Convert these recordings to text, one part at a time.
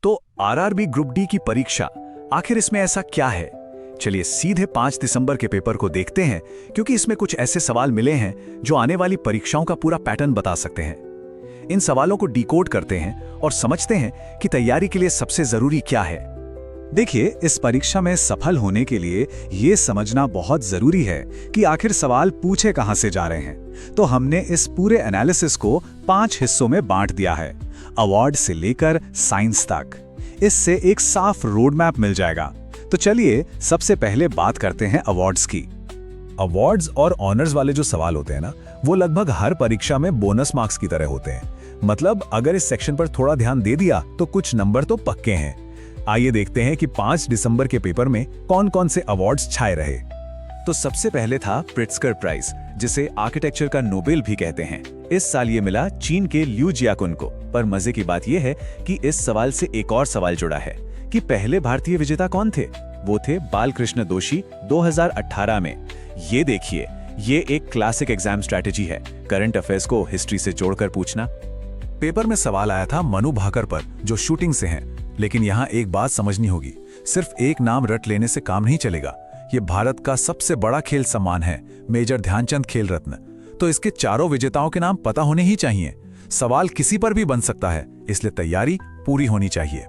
तो RRB group D की परीक्षा, आखिर इसमें ऐसा क्या है? चलिए सीधे 5 दिसंबर के पेपर को देखते हैं, क्योंकि इसमें कुछ ऐसे सवाल मिले हैं जो आने वाली परीक्षाओं का पूरा पैटर्न बता सकते हैं। इन सवालों को डिकोड करते हैं और समझते हैं कि तैयारी के लिए सबसे जरूरी क्या है। देखिए, इस परीक्षा में सफल होने के लिए ये समझना बहुत जरूरी है कि आखिर सवाल पूछे कहां से जा रहे हैं। तो हमने इस पूरे एनालिसिस को 5 हिस्सों में बांट दिया है, अवार्ड से लेकर साइंस तक। इससे एक साफ रोड मैप मिल जाएगा। तो चलिए सबसे पहले बात करते हैं अवार्ड्स की। अवार्ड्स और ऑनर्स वाले जो सवाल होते हैं ना, वो लगभग हर परीक्षा में बोनस मार्क्स की तरह होते हैं। मतलब अगर इस सेक्शन पर थोड़ा ध्यान दे दिया तो कुछ नंबर तो पक्के हैं। आइए देखते हैं कि 5 दिसंबर के पेपर में कौन कौन से अवार्ड्स छाए रहे। तो सबसे पहले था प्रिट्जकर प्राइज, जिसे आर्किटेक्चर का नोबेल भी कहते हैं। इस साल ये मिला चीन के ल्यू जियाकुन को। पर मजे की बात यह है कि इस सवाल से एक और सवाल जुड़ा है कि पहले भारतीय विजेता कौन थे। वो थे बालकृष्ण दोषी 2018 में। ये देखिए, ये एक क्लासिक एग्जाम स्ट्रैटेजी है, करंट अफेयर्स को हिस्ट्री से जोड़कर पूछना। पेपर में सवाल आया था मनु भाकर पर, जो शूटिंग से हैं। लेकिन यहाँ एक बात समझनी होगी, सिर्फ एक नाम रट लेने से काम नहीं चलेगा। ये भारत का सबसे बड़ा खेल सम्मान है, मेजर ध्यानचंद खेल रत्न। तो इसके चारों विजेताओं के नाम पता होने ही चाहिए। सवाल किसी पर भी बन सकता है, इसलिए तैयारी पूरी होनी चाहिए।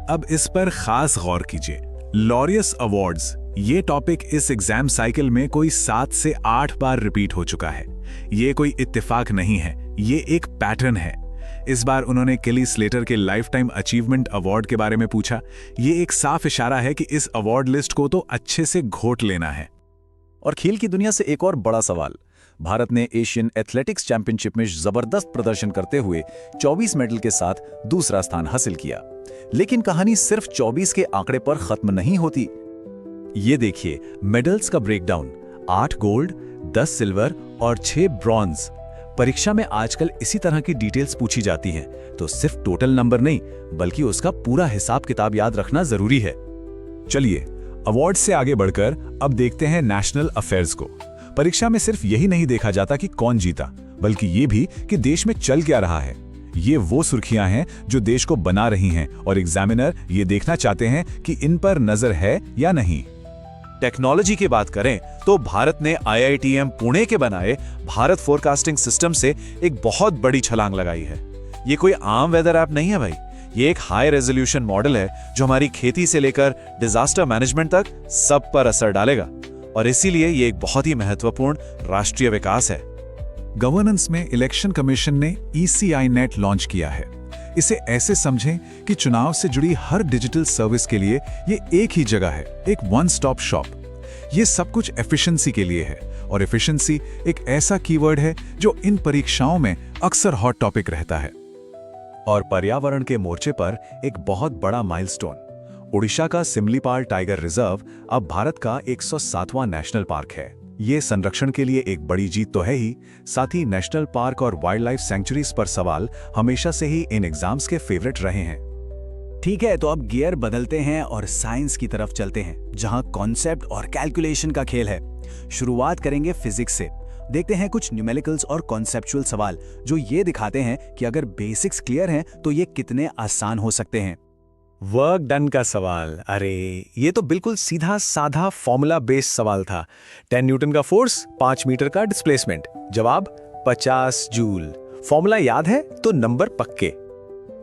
अब इस पर खास गौर कीजिए, लॉरियस अवार्ड्स। ये टॉपिक इस एग्जाम साइकिल में कोई 7 से 8 बार रिपीट हो चुका है। ये कोई इत्तेफाक नहीं है, ये एक पैटर्न है। इस बार उन्होंने केली स्लेटर के लाइफ टाइम अचीवमेंट अवार्ड के बारे में पूछा। ये एक साफ इशारा है कि इस अवार्ड लिस्ट को तो अच्छे से घोट लेना है। और खेल की दुनिया से एक और बड़ा सवाल। भारत ने एशियन एथलेटिक्स चैंपियनशिप में जबरदस्त प्रदर्शन करते हुए 24 मेडल के साथ दूसरा स्थान हासिल किया। लेकिन कहानी सिर्फ 24 के आंकड़े पर खत्म नहीं होती। ये देखिए मेडल्स का ब्रेकडाउन, 8 गोल्ड, 10 सिल्वर और 6 ब्रॉन्ज। परीक्षा में आजकल इसी तरह की डिटेल्स पूछी जाती हैं, तो सिर्फ टोटल नंबर नहीं, बल्कि उसका पूरा हिसाब किताब याद रखना जरूरी है। चलिए अवार्ड से आगे बढ़कर अब देखते हैं नेशनल अफेयर्स को। परीक्षा में सिर्फ यही नहीं देखा जाता कि कौन जीता, बल्कि ये भी कि देश में चल क्या रहा है। ये वो सुर्खियां हैं जो देश को बना रही हैं, और एग्जामिनर ये देखना चाहते हैं कि इन पर नजर है या नहीं। टेक्नोलॉजी की बात करें तो भारत ने IITM पुणे के बनाए भारत फोरकास्टिंग सिस्टम से एक बहुत बड़ी छलांग लगाई है। ये कोई आम वेदर ऐप नहीं है भाई, ये एक हाई रेजोल्यूशन मॉडल है जो हमारी खेती से लेकर डिजास्टर मैनेजमेंट तक सब पर असर डालेगा। और इसीलिए ये एक बहुत ही महत्वपूर्ण राष्ट्रीय विकास है। गवर्नेंस में इलेक्शन कमीशन ने ECI नेट लॉन्च किया है। इसे ऐसे समझें कि चुनाव से जुड़ी हर डिजिटल सर्विस के लिए ये एक ही जगह है, एक वन स्टॉप शॉप। ये सब कुछ एफिशिएंसी के लिए है, और एफिशिएंसी एक ऐसा कीवर्ड है जो इन परीक्षाओं में अक्सर हॉट टॉपिक रहता है। और पर्यावरण के मोर्चे पर एक बहुत बड़ा माइलस्टोन, ओडिशा का सिमलीपाल टाइगर रिजर्व अब भारत का 107वां नेशनल पार्क है। ये संरक्षण के लिए एक बड़ी जीत तो है ही, साथ ही नेशनल पार्क और वाइल्ड लाइफ सेंचुरीज पर सवाल हमेशा से ही इन एग्जाम्स के फेवरेट रहे हैं। ठीक है, तो अब गियर बदलते हैं और साइंस की तरफ चलते हैं, जहां कॉन्सेप्ट और कैलकुलेशन का खेल है। शुरुआत करेंगे फिजिक्स से। देखते हैं कुछ न्यूमेरिकल्स और कॉन्सेप्चुअल सवाल जो ये दिखाते हैं कि अगर बेसिक्स क्लियर हैं तो ये कितने आसान हो सकते हैं। वर्क डन का सवाल, अरे ये तो बिल्कुल सीधा साधा फॉर्मूला बेस्ड सवाल था। 10 न्यूटन का फोर्स, 5 मीटर का डिस्प्लेसमेंट। जवाब 50 जूल। फॉर्मूला याद है तो नंबर पक्के।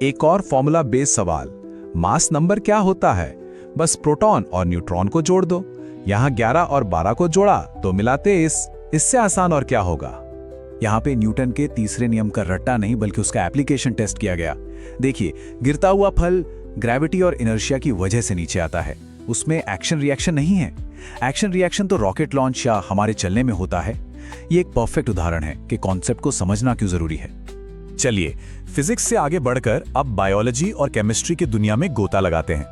एक और फॉर्मूला बेस्ड सवाल, मास नंबर क्या होता है? बस प्रोटॉन और न्यूट्रॉन को जोड़ दो। यहाँ 11 और 12 को जोड़ा तो मिला 23। इससे आसान और क्या होगा? यहाँ पे न्यूटन के तीसरे नियम का रट्टा नहीं, बल्कि उसका एप्लीकेशन टेस्ट किया गया। देखिए, गिरता हुआ फल ग्रेविटी और इनर्शिया की वजह से नीचे आता है। उसमें एक्शन रिएक्शन नहीं है। एक्शन रिएक्शन तो रॉकेट लॉन्च या हमारे चलने में होता है। ये एक परफेक्ट उदाहरण है कि कॉन्सेप्ट को समझना क्यों जरूरी है। चलिए फिजिक्स से आगे बढ़कर अब बायोलॉजी और केमिस्ट्री की दुनिया में गोता लगाते हैं।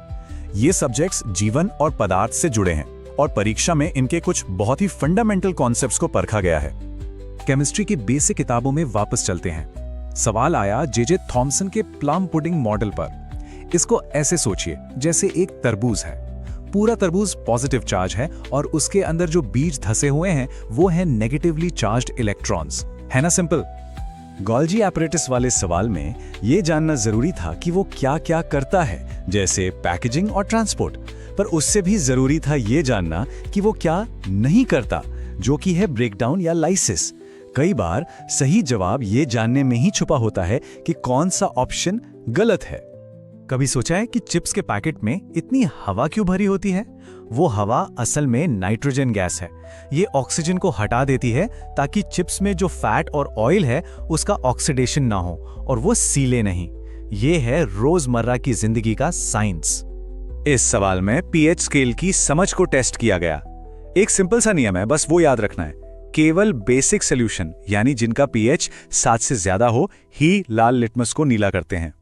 ये सब्जेक्ट्स जीवन और पदार्थ से जुड़े हैं, और परीक्षा में इनके कुछ बहुत ही फंडामेंटल कॉन्सेप्ट्स को परखा गया है। केमिस्ट्री की बेसिक किताबों में वापस चलते हैं। सवाल आया जे थॉमसन के प्लम पुडिंग मॉडल पर। इसको ऐसे सोचिए जैसे एक तरबूज है। पूरा तरबूज पॉजिटिव चार्ज है और उसके अंदर जो बीज धसे हुए हैं वो हैं नेगेटिवली चार्ज्ड इलेक्ट्रॉन्स। है ना सिंपल? गोल्जी एपरेटस वाले सवाल में ये जानना जरूरी था कि वो क्या क्या करता है जैसे पैकेजिंग और ट्रांसपोर्ट। पर उससे भी जरूरी था ये जानना कि वो क्या नहीं करता, जो कि है ब्रेकडाउन या लाइसिस। कई बार सही जवाब ये जानने में ही छुपा होता है कि कौन सा ऑप्शन गलत है। कभी सोचा है कि चिप्स के पैकेट में इतनी हवा क्यों भरी होती है? वो हवा असल में नाइट्रोजन गैस है। ये ऑक्सीजन को हटा देती है ताकि चिप्स में जो फैट और ऑयल है उसका ऑक्सीडेशन ना हो और वो सीले नहीं। ये है रोजमर्रा की जिंदगी का साइंस। इस सवाल में पीएच स्केल की समझ को टेस्ट किया गया। एक सिंपल सा नियम है, बस वो याद रखना है। केवल बेसिक सॉल्यूशन यानी जिनका पीएच 7 से ज्यादा हो ही लाल लिटमस को नीला करते हैं।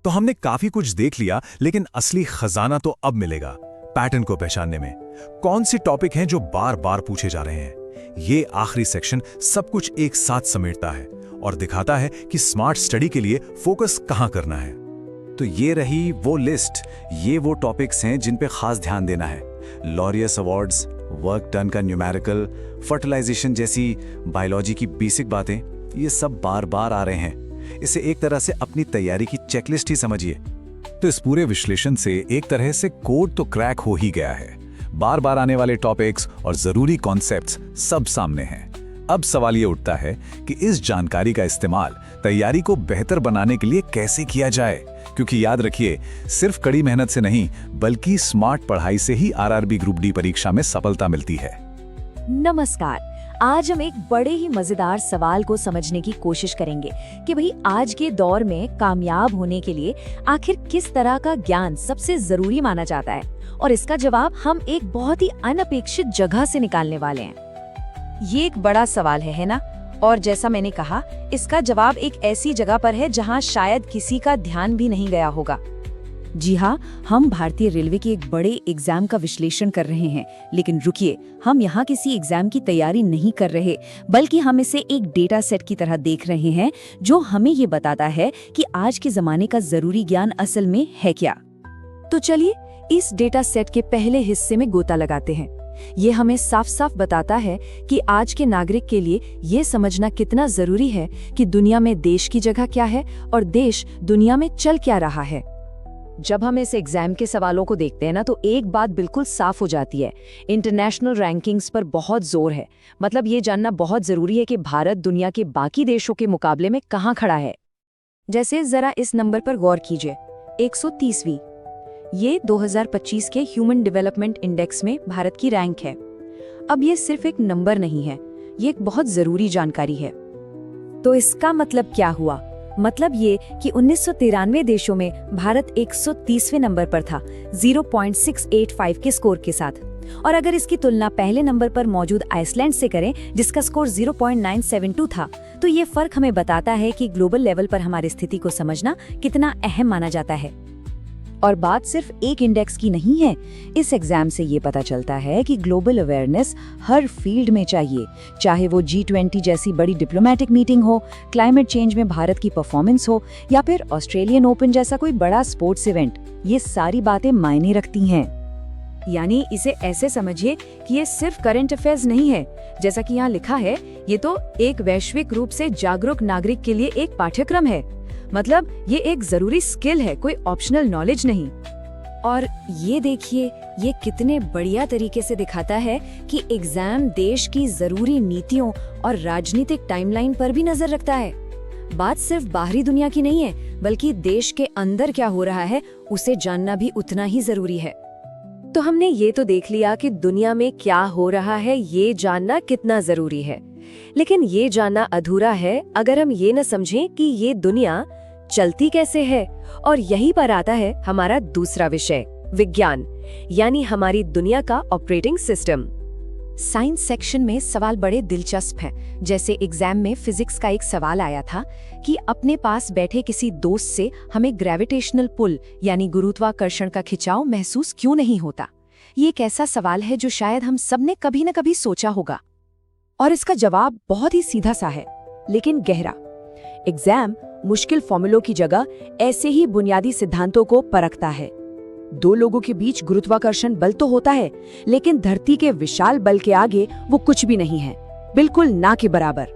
तो हमने काफी कुछ देख लिया, लेकिन असली खजाना तो अब मिलेगा पैटर्न को पहचानने में। कौन सी टॉपिक हैं जो बार बार पूछे जा रहे हैं? ये आखिरी सेक्शन सब कुछ एक साथ समेटता है और दिखाता है कि स्मार्ट स्टडी के लिए फोकस कहां करना है। तो ये रही वो लिस्ट, ये वो टॉपिक्स हैं जिन पे खास ध्यान देना है। लॉरियस अवार्ड्स, वर्क डन का न्यूमेरिकल, फर्टिलाइजेशन जैसी बायोलॉजी की बेसिक बातें, ये सब बार बार आ रहे हैं। इसे एक तरह से अपनी तैयारी की चेकलिस्ट ही समझिए। तो इस पूरे विश्लेषण से एक तरह से कोड तो क्रैक हो ही गया है। बार बार आने वाले टॉपिक्स और जरूरी कॉन्सेप्ट्स सब सामने हैं। अब सवाल ये उठता है कि इस जानकारी का इस्तेमाल तैयारी को बेहतर बनाने के लिए कैसे किया जाए, क्योंकि याद रखिए, सिर्फ कड़ी मेहनत से नहीं बल्कि स्मार्ट पढ़ाई से ही आरआरबी ग्रुप डी परीक्षा में सफलता मिलती है। नमस्कार। आज हम एक बड़े ही मजेदार सवाल को समझने की कोशिश करेंगे कि भाई आज के दौर में कामयाब होने के लिए आखिर किस तरह का ज्ञान सबसे जरूरी माना जाता है, और इसका जवाब हम एक बहुत ही अनपेक्षित जगह से निकालने वाले हैं। ये एक बड़ा सवाल है ना? और जैसा मैंने कहा, इसका जवाब एक ऐसी जगह पर है जहां शायद किसी का ध्यान भी नहीं गया होगा। जी हाँ, हम भारतीय रेलवे के एक बड़े एग्जाम का विश्लेषण कर रहे हैं। लेकिन रुकिए, हम यहाँ किसी एग्जाम की तैयारी नहीं कर रहे, बल्कि हम इसे एक डेटा सेट की तरह देख रहे हैं जो हमें ये बताता है कि आज के जमाने का जरूरी ज्ञान असल में है क्या। तो चलिए इस डेटा सेट के पहले हिस्से में गोता लगाते हैं। ये हमें साफ साफ बताता है कि आज के नागरिक के लिए ये समझना कितना जरूरी है कि दुनिया में देश की जगह क्या है और देश दुनिया में चल क्या रहा है। जब हम इस एग्जाम के सवालों को देखते हैं ना, तो एक बात बिल्कुल साफ हो जाती है। इंटरनेशनल रैंकिंग्स पर बहुत जोर है। मतलब ये जानना बहुत जरूरी है कि भारत दुनिया के बाकी देशों के मुकाबले में कहाँ खड़ा है। जैसे जरा इस नंबर पर गौर कीजिए, 130वीं। ये 2025 के ह्यूमन डेवलपमेंट इंडेक्स में भारत की रैंक है। अब ये सिर्फ एक नंबर नहीं है, ये एक बहुत जरूरी जानकारी है। तो इसका मतलब क्या हुआ? मतलब ये कि 1993 देशों में भारत 130वें नंबर पर था, 0.685 के स्कोर के साथ। और अगर इसकी तुलना पहले नंबर पर मौजूद आइसलैंड से करें, जिसका स्कोर 0.972 था, तो ये फर्क हमें बताता है कि ग्लोबल लेवल पर हमारी स्थिति को समझना कितना अहम माना जाता है। और बात सिर्फ एक इंडेक्स की नहीं है। इस एग्जाम से ये पता चलता है कि ग्लोबल अवेयरनेस हर फील्ड में चाहिए, चाहे वो G20 जैसी बड़ी डिप्लोमेटिक मीटिंग हो, क्लाइमेट चेंज में भारत की परफॉर्मेंस हो, या फिर ऑस्ट्रेलियन ओपन जैसा कोई बड़ा स्पोर्ट्स इवेंट। ये सारी बातें मायने रखती हैं। यानी इसे ऐसे समझिए कि ये सिर्फ करंट अफेयर्स नहीं है, जैसा कि यहाँ लिखा है, ये तो एक वैश्विक रूप से जागरूक नागरिक के लिए एक पाठ्यक्रम है। मतलब ये एक जरूरी स्किल है, कोई ऑप्शनल नॉलेज नहीं। और ये देखिए, ये कितने बढ़िया तरीके से दिखाता है कि एग्जाम देश की जरूरी नीतियों और राजनीतिक टाइमलाइन पर भी नजर रखता है। बात सिर्फ बाहरी दुनिया की नहीं है, बल्कि देश के अंदर क्या हो रहा है उसे जानना भी उतना ही जरूरी है। तो हमने ये तो देख लिया कि दुनिया में क्या हो रहा है ये जानना कितना जरूरी है, लेकिन ये जानना अधूरा है अगर हम ये न समझें कि ये दुनिया चलती कैसे है। और यहीं पर आता है हमारा दूसरा विषय, विज्ञान, यानी हमारी दुनिया का ऑपरेटिंग सिस्टम। साइंस सेक्शन में सवाल बड़े दिलचस्प हैं। जैसे एग्जाम में फिजिक्स का एक सवाल आया था कि अपने पास बैठे किसी दोस्त से हमें ग्रेविटेशनल पुल यानी गुरुत्वाकर्षण का खिंचाव महसूस क्यों नहीं होता। ये एक ऐसा सवाल है जो शायद हम सब ने कभी न कभी सोचा होगा। और इसका जवाब बहुत ही सीधा सा है, लेकिन गहरा। एग्जाम मुश्किल फॉर्मूलों की जगह ऐसे ही बुनियादी सिद्धांतों को परखता है। दो लोगों के बीच गुरुत्वाकर्षण बल तो होता है, लेकिन धरती के विशाल बल के आगे वो कुछ भी नहीं है, बिल्कुल ना के बराबर।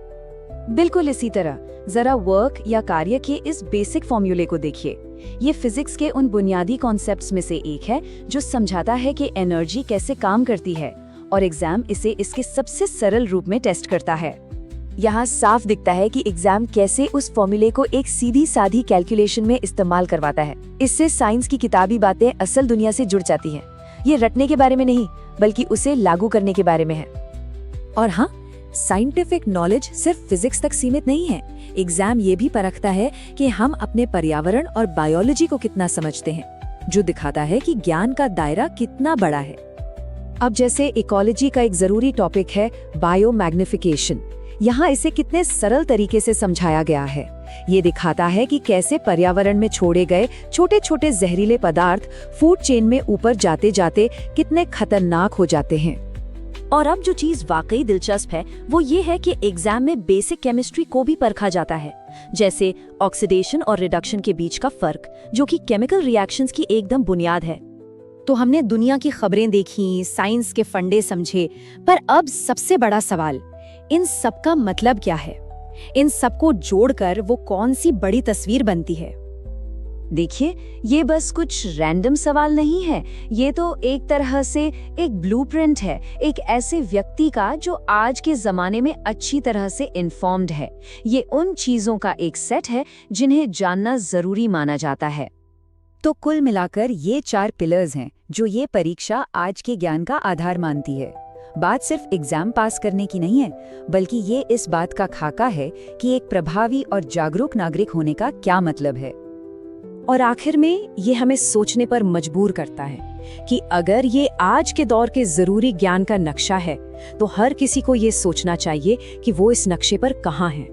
बिल्कुल इसी तरह जरा वर्क या कार्य के इस बेसिक फॉर्मूले को देखिए। ये फिजिक्स के उन बुनियादी कॉन्सेप्ट्स में से एक है जो समझाता है कि एनर्जी कैसे काम करती है, और एग्जाम इसे इसके सबसे सरल रूप में टेस्ट करता है। यहाँ साफ दिखता है कि एग्जाम कैसे उस फॉर्मूले को एक सीधी साधी कैलकुलेशन में इस्तेमाल करवाता है। इससे साइंस की किताबी बातें असल दुनिया से जुड़ जाती हैं। ये रटने के बारे में नहीं, बल्कि उसे लागू करने के बारे में है। और हाँ, साइंटिफिक नॉलेज सिर्फ फिजिक्स तक सीमित नहीं है। एग्जाम ये भी परखता है कि हम अपने पर्यावरण और बायोलॉजी को कितना समझते हैं, जो दिखाता है कि ज्ञान का दायरा कितना बड़ा है। अब जैसे इकोलॉजी का एक जरूरी टॉपिक है बायोमैग्निफिकेशन, यहाँ इसे कितने सरल तरीके से समझाया गया है। ये दिखाता है कि कैसे पर्यावरण में छोड़े गए छोटे छोटे जहरीले पदार्थ फूड चेन में ऊपर जाते जाते कितने खतरनाक हो जाते हैं। और अब जो चीज वाकई दिलचस्प है वो ये है कि एग्जाम में बेसिक केमिस्ट्री को भी परखा जाता है, जैसे ऑक्सीडेशन और रिडक्शन के बीच का फर्क, जो कि केमिकल रिएक्शंस की एकदम बुनियाद है। तो हमने दुनिया की खबरें देखी, साइंस के फंडे समझे, पर अब सबसे बड़ा सवाल, इन सब का मतलब क्या है? इन सबको जोड़कर वो कौन सी बड़ी तस्वीर बनती है? देखिए, ये बस कुछ रैंडम सवाल नहीं है, ये तो एक तरह से एक ब्लूप्रिंट है, एक ऐसे व्यक्ति का जो आज के जमाने में अच्छी तरह से इन्फॉर्म्ड है। ये उन चीजों का एक सेट है जिन्हें जानना जरूरी माना जाता है। तो कुल मिलाकर ये 4 पिलर्स हैं जो ये परीक्षा आज के ज्ञान का आधार मानती है। बात सिर्फ एग्जाम पास करने की नहीं है, बल्कि ये इस बात का खाका है कि एक प्रभावी और जागरूक नागरिक होने का क्या मतलब है। और आखिर में ये हमें सोचने पर मजबूर करता है कि अगर ये आज के दौर के जरूरी ज्ञान का नक्शा है, तो हर किसी को ये सोचना चाहिए कि वो इस नक्शे पर कहाँ है।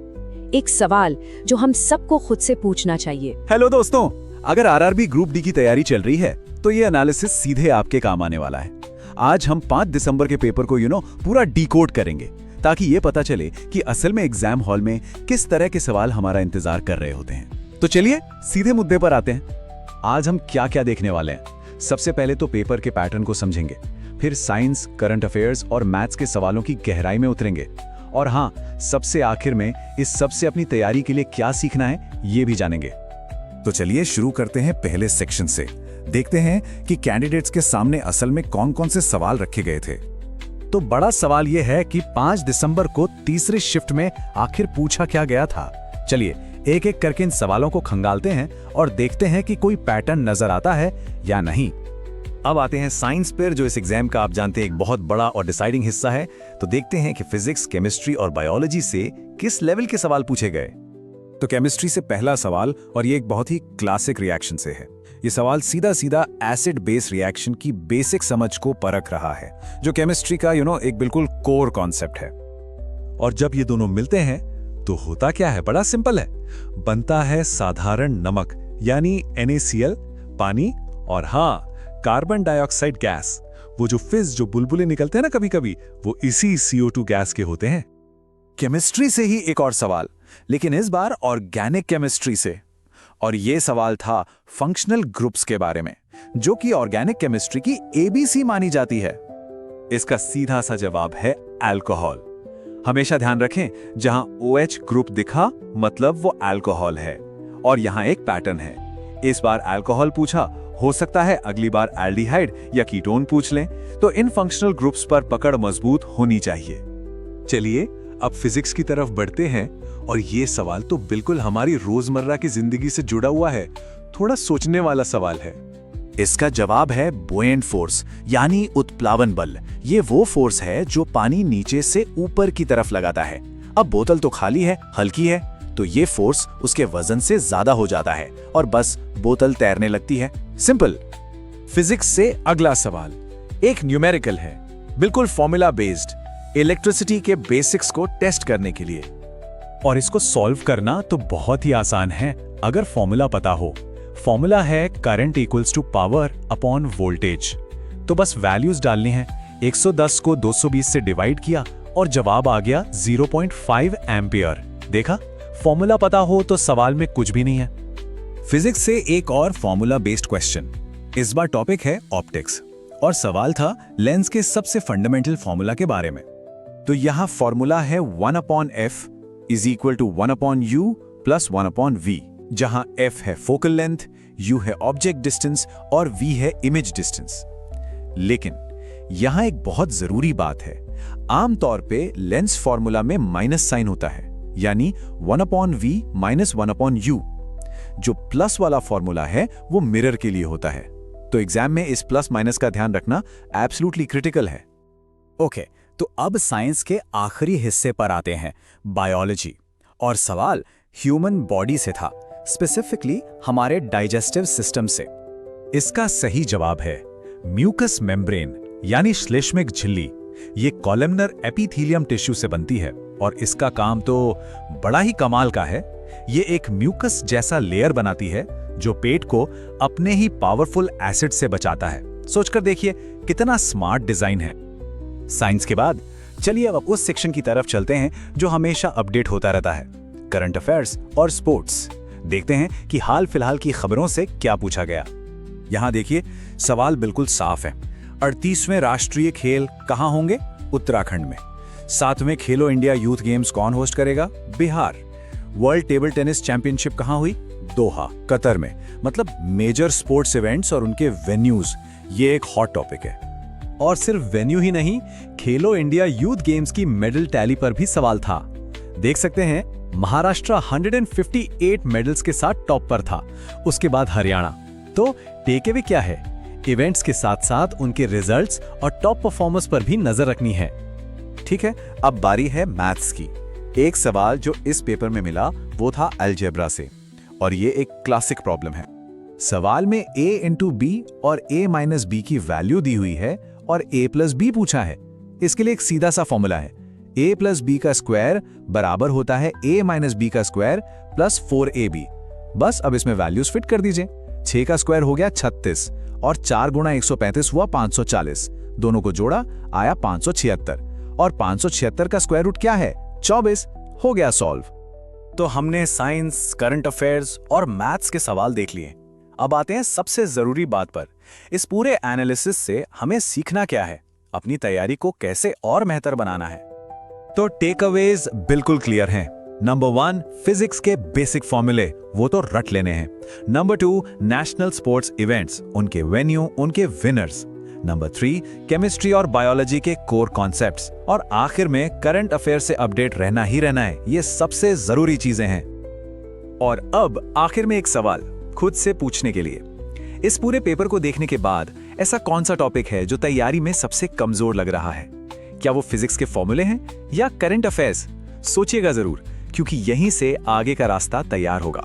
एक सवाल जो हम सबको खुद से पूछना चाहिए। हेलो दोस्तों, अगर आरआरबी ग्रुप डी की तैयारी चल रही है तो ये एनालिसिस सीधे आपके काम आने वाला है। आज हम 5 दिसंबर के पेपर को पूरा डिकोड करेंगे, ताकि ये पता चले कि असल में एग्जाम हॉल में किस तरह के सवाल हमारा इंतजार कर रहे होते हैं। तो चलिए सीधे मुद्दे पर आते हैं। आज हम क्या क्या देखने वाले हैं। सबसे पहले तो पेपर के पैटर्न को समझेंगे, फिर साइंस, करंट अफेयर्स और मैथ्स के सवालों की गहराई में उतरेंगे, और हाँ, सबसे आखिर में इस सबसे अपनी तैयारी के लिए क्या सीखना है ये भी जानेंगे। तो चलिए शुरू करते हैं पहले सेक्शन से। देखते हैं कि कैंडिडेट्स के सामने असल में कौन-कौन से सवाल रखे गए थे। तो बड़ा सवाल यह है कि 5 दिसंबर को तीसरी शिफ्ट में आखिर पूछा क्या गया था। चलिए एक एक करके इन सवालों को खंगालते हैं और देखते हैं कि कोई पैटर्न नजर आता है या नहीं। अब आते हैं साइंस पर, जो इस एग्जाम का आप जानते हैं एक बहुत बड़ा और डिसाइडिंग हिस्सा है। तो देखते हैं कि फिजिक्स, केमिस्ट्री और बायोलॉजी से किस लेवल के सवाल पूछे गए। तो केमिस्ट्री से पहला सवाल, और ये एक बहुत ही क्लासिक रिएक्शन से है। ये सवाल सीधा सीधा एसिड बेस रिएक्शन की बेसिक समझ को परख रहा है, जो केमिस्ट्री का एक बिल्कुल कोर कॉन्सेप्ट है। और जब ये दोनों मिलते हैं तो होता क्या है? बड़ा सिंपल है, बनता है साधारण नमक यानी NaCl, पानी, और हाँ, कार्बन डाइऑक्साइड गैस। वो जो फिज, जो बुलबुले निकलते हैं ना कभी कभी, वो इसी CO2 गैस के होते हैं। केमिस्ट्री से ही एक और सवाल, लेकिन इस बार ऑर्गेनिक केमिस्ट्री से, और ये सवाल था फंक्शनल ग्रुप्स के बारे में, जो कि ऑर्गेनिक केमिस्ट्री की ABC मानी जाती है। इसका सीधा सा जवाब है अल्कोहल। हमेशा ध्यान रखें, जहां OH ग्रुप दिखा मतलब वो अल्कोहल है, और यहां एक पैटर्न है। इस बार अल्कोहल पूछा, हो सकता है अगली बार एल्डिहाइड या कीटोन पूछ लें, तो इन फंक्शनल ग्रुप्स पर पकड़ मजबूत होनी चाहिए। चलिए अब फिजिक्स की तरफ बढ़ते हैं, और ये सवाल तो बिल्कुल हमारी रोजमर्रा की जिंदगी से जुड़ा हुआ है। थोड़ा सोचने वाला सवाल है। इसका जवाब है बुएंट फोर्स, यानी उत्प्लावन बल। ये वो फोर्स है जो पानी नीचे से ऊपर की तरफ लगाता है। अब बोतल तो खाली है, हल्की है, तो ये फोर्स उसके वजन से ज्यादा हो जाता है और बस बोतल तैरने लगती है। सिंपल। फिजिक्स से अगला सवाल एक न्यूमेरिकल है, बिल्कुल फॉर्मूला बेस्ड, इलेक्ट्रिसिटी के बेसिक्स को टेस्ट करने के लिए। और इसको सॉल्व करना तो बहुत ही आसान है अगर फॉर्मूला पता हो। फॉर्मूला है current equals to power upon voltage. तो बस वैल्यूज डालनी है। 110 को 220 से डिवाइड किया और जवाब आ गया 0.5 एम्पियर। देखा, फॉर्मूला पता हो तो सवाल में कुछ भी नहीं है। फिजिक्स से एक और फॉर्मूला बेस्ड क्वेश्चन। इस बार टॉपिक है ऑप्टिक्स, और सवाल था लेंस के सबसे फंडामेंटल फॉर्मूला के बारे में। तो यहां फॉर्मूला है 1/f is equal to 1/u plus 1/v, जहां f है फोकल लेंथ, U है ऑब्जेक्ट डिस्टेंस और V है इमेज डिस्टेंस। लेकिन यहां एक बहुत जरूरी बात है, आमतौर पे लेंस फॉर्मूला में माइनस साइन होता है, यानी 1/v - 1/u। जो प्लस वाला फॉर्मूला है वो मिरर के लिए होता है। तो एग्जाम में इस प्लस माइनस का ध्यान रखना एब्सोल्युटली क्रिटिकल है। ओके, तो अब साइंस के आखिरी हिस्से पर आते हैं, बायोलॉजी। और सवाल ह्यूमन बॉडी से था, स्पेसिफिकली हमारे डाइजेस्टिव सिस्टम से। इसका सही जवाब है म्यूकस मेम्ब्रेन, यानी श्लेष्मिक झिल्ली। ये कॉलमनर एपिथेलियम टिश्यू से बनती है और इसका काम तो बड़ा ही कमाल का है। ये एक म्यूकस जैसा लेयर बनाती है जो पेट को अपने ही पावरफुल एसिड से बचाता है। सोचकर देखिए कितना स्मार्ट डिजाइन है। साइंस के बाद चलिए अब उस सेक्शन की तरफ चलते हैं जो हमेशा अपडेट होता रहता है, करंट अफेयर्स और स्पोर्ट्स। देखते हैं कि हाल फिलहाल की खबरों से क्या पूछा गया। यहां देखिए, सवाल बिल्कुल साफ है। 38वें राष्ट्रीय खेल कहां होंगे? उत्तराखंड में। 7वें खेलो इंडिया यूथ गेम्स कौन होस्ट करेगा? Bihar. World table tennis championship कहां हुई? दोहा, कतर में। मतलब मेजर स्पोर्ट्स इवेंट्स और उनके वेन्यूज, ये एक हॉट टॉपिक है। और सिर्फ वेन्यू ही नहीं, खेलो इंडिया यूथ गेम्स की मेडल टैली पर भी सवाल था। देख सकते हैं, महाराष्ट्र 158 मेडल्स के साथ टॉप पर था, उसके बाद हरियाणा। तो टेक अवे क्या है? इवेंट्स के साथ साथ उनके रिजल्ट्स और टॉप परफॉर्मेंस पर भी नजर रखनी है। ठीक है, अब बारी है मैथ्स की। एक सवाल जो इस पेपर में मिला वो था अलजेब्रा से, और ये एक क्लासिक प्रॉब्लम है। सवाल में a इंटू बी और a माइनस बी की वैल्यू दी हुई है और a प्लस बी पूछा है। इसके लिए एक सीधा सा फॉर्मूला है, a प्लस बी का स्क्वायर बराबर होता है a माइनस बी का स्क्वायर प्लस 4ab। बस अब इसमें वैल्यूज फिट कर दीजिए। 6 का स्क्वायर हो गया 36 और 4 गुणा 135 हुआ 540। दोनों को जोड़ा आया 576 और 576 का स्क्वायर रूट क्या है? 24। हो गया सॉल्व। तो हमने साइंस, करंट अफेयर्स और मैथ्स के सवाल देख लिए। अब आते हैं सबसे जरूरी बात पर। इस पूरे एनालिसिस से हमें सीखना क्या है, अपनी तैयारी को कैसे और बेहतर बनाना है। तो टेक अवेज बिल्कुल क्लियर हैं। नंबर 1, फिजिक्स के बेसिक फॉर्मूले, वो तो रट लेने हैं। नंबर 2, नेशनल स्पोर्ट्स इवेंट्स, उनके वेन्यू, उनके विनर्स। नंबर 3, केमिस्ट्री और बायोलॉजी के कोर कॉन्सेप्ट्स। और आखिर में करंट अफेयर से अपडेट रहना ही रहना है। ये सबसे जरूरी चीजें हैं। और अब आखिर में एक सवाल खुद से पूछने के लिए, इस पूरे पेपर को देखने के बाद ऐसा कौन सा टॉपिक है जो तैयारी में सबसे कमजोर लग रहा है? क्या वो फिजिक्स के फॉर्मूले हैं या करंट अफेयर्स? सोचिएगा जरूर, क्योंकि यहीं से आगे का रास्ता तैयार होगा।